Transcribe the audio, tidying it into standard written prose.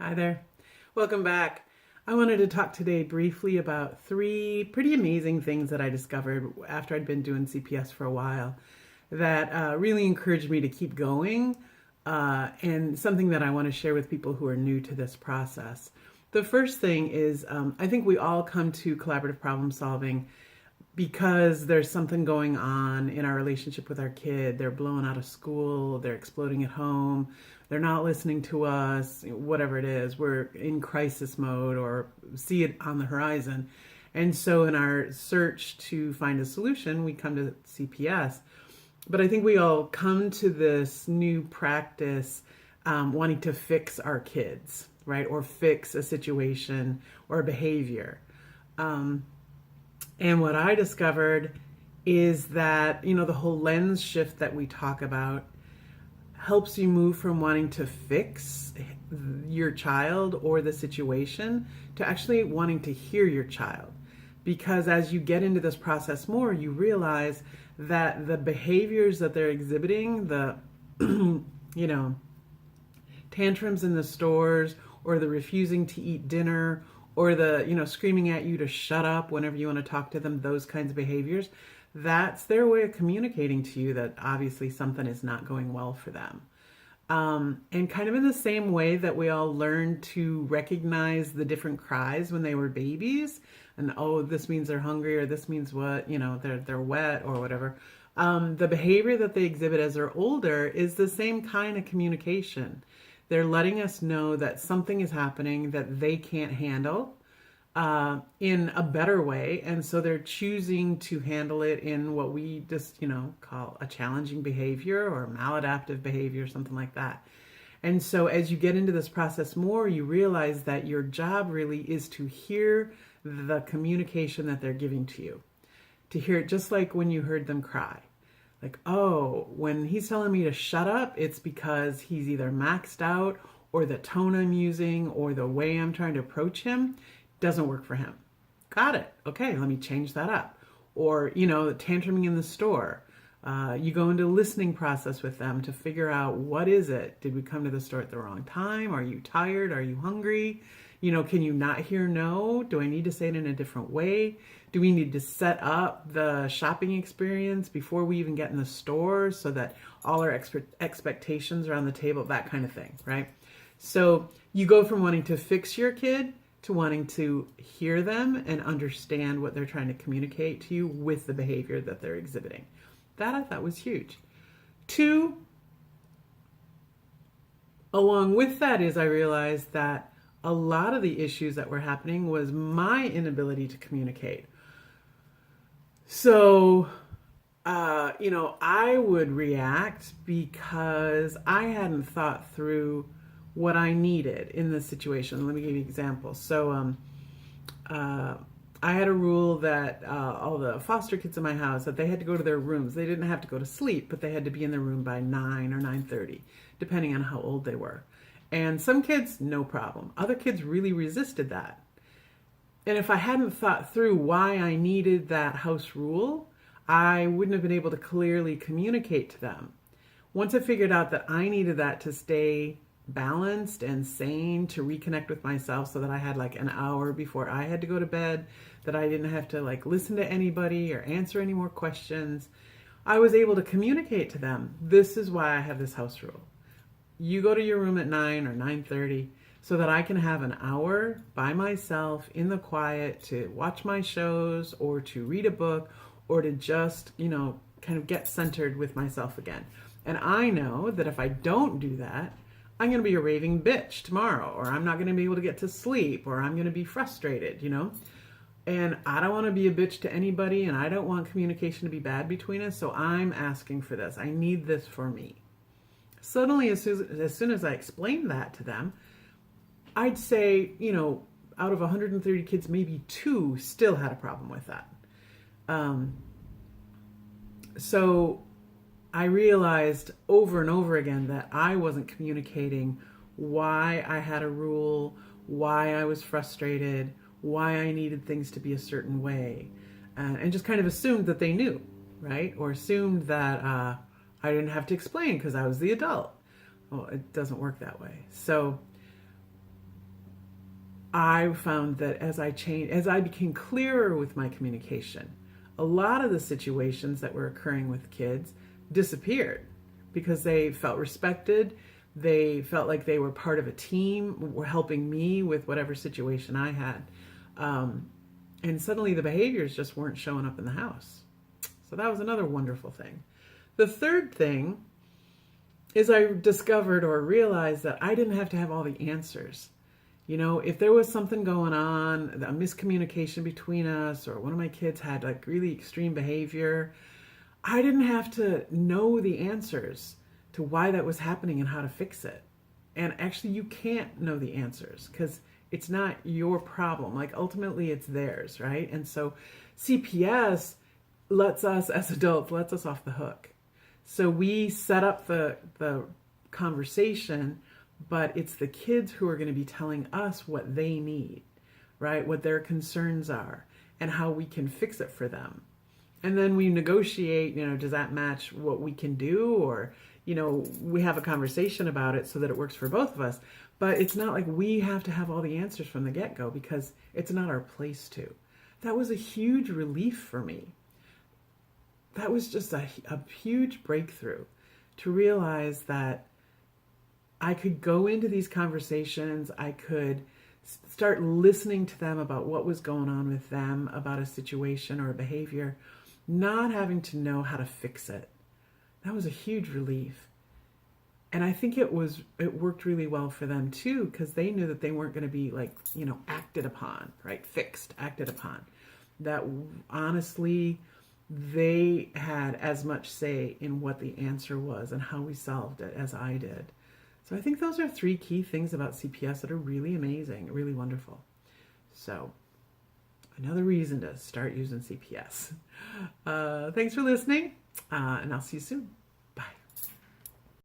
Hi there. Welcome back. I wanted to talk today briefly about three pretty amazing things that I discovered after I'd been doing CPS for a while that really encouraged me to keep going, and something that I want to share with people who are new to this process. The first thing is I think we all come to collaborative problem solving because there's something going on in our relationship with our kid. They're blown out of school, they're exploding at home, they're not listening to us, whatever it is. We're in crisis mode or see it on the horizon. And so, in our search to find a solution, we come to CPS. But I think we all come to this new practice wanting to fix our kids, right? Or fix a situation or a behavior. And what I discovered is that, the whole lens shift that we talk about helps you move from wanting to fix your child or the situation to actually wanting to hear your child. Because as you get into this process more, you realize that the behaviors that they're exhibiting, the, tantrums in the stores, or the refusing to eat dinner, or the screaming at you to shut up whenever you want to talk to them, those kinds of behaviors, that's their way of communicating to you that obviously something is not going well for them. And kind of in the same way that we all learned to recognize the different cries when they were babies, and this means they're hungry, or this means what, they're wet or whatever. The behavior that they exhibit as they're older is the same kind of communication. They're letting us know that something is happening that they can't handle in a better way. And so they're choosing to handle it in what we just, call a challenging behavior or maladaptive behavior, something like that. And so as you get into this process more, you realize that your job really is to hear the communication that they're giving to you, to hear it just like when you heard them cry. Like, when he's telling me to shut up, it's because he's either maxed out, or the tone I'm using or the way I'm trying to approach him doesn't work for him. Got it. Okay, let me change that up. Or, tantruming in the store. You go into a listening process with them to figure out, what is it? Did we come to the store at the wrong time? Are you tired? Are you hungry? Can you not hear no? Do I need to say it in a different way? Do we need to set up the shopping experience before we even get in the store so that all our expectations are on the table? That kind of thing, right? So you go from wanting to fix your kid to wanting to hear them and understand what they're trying to communicate to you with the behavior that they're exhibiting. That I thought was huge. Two, along with that is I realized that a lot of the issues that were happening was my inability to communicate. So, I would react because I hadn't thought through what I needed in this situation. Let me give you an example. So, I had a rule that all the foster kids in my house, that they had to go to their rooms. They didn't have to go to sleep, but they had to be in their room by 9 or 9:30, depending on how old they were. And some kids, no problem. Other kids really resisted that. And if I hadn't thought through why I needed that house rule, I wouldn't have been able to clearly communicate to them. Once I figured out that I needed that to stay balanced and sane, to reconnect with myself, so that I had like an hour before I had to go to bed, that I didn't have to listen to anybody or answer any more questions, I was able to communicate to them, this is why I have this house rule. You go to your room at 9 or 9:30 so that I can have an hour by myself in the quiet to watch my shows or to read a book or to just, kind of get centered with myself again. And I know that if I don't do that, I'm going to be a raving bitch tomorrow, or I'm not going to be able to get to sleep, or I'm going to be frustrated, And I don't want to be a bitch to anybody, and I don't want communication to be bad between us, so I'm asking for this. I need this for me. Suddenly, as soon as I explained that to them, I'd say, out of 130 kids, maybe 2 still had a problem with that. So I realized over and over again that I wasn't communicating why I had a rule, why I was frustrated, why I needed things to be a certain way, and just kind of assumed that they knew, right? Or assumed that I didn't have to explain because I was the adult. Well, it doesn't work that way. So I found that as I became clearer with my communication, a lot of the situations that were occurring with kids disappeared because they felt respected. They felt like they were part of a team, were helping me with whatever situation I had. And suddenly the behaviors just weren't showing up in the house. So that was another wonderful thing. The third thing is I discovered or realized that I didn't have to have all the answers. You know, if there was something going on, a miscommunication between us, or one of my kids had like really extreme behavior, I didn't have to know the answers to why that was happening and how to fix it. And actually, you can't know the answers because it's not your problem. Like ultimately, it's theirs, right? And so CPS lets us, as adults, lets us off the hook. So we set up the conversation, but it's the kids who are going to be telling us what they need, right? What their concerns are and how we can fix it for them. And then we negotiate, you know, does that match what we can do? Or, you know, we have a conversation about it so that it works for both of us. But it's not like we have to have all the answers from the get-go because it's not our place to. That was a huge relief for me. That was just a huge breakthrough to realize that I could go into these conversations, I could start listening to them about what was going on with them, about a situation or a behavior, not having to know how to fix it. That was a huge relief. And I think it worked really well for them too, because they knew that they weren't going to be like, you know, acted upon, right? Fixed, acted upon. That honestly, they had as much say in what the answer was and how we solved it as I did. So I think those are 3 key things about CPS that are really amazing, really wonderful. So another reason to start using CPS. Thanks for listening, and I'll see you soon.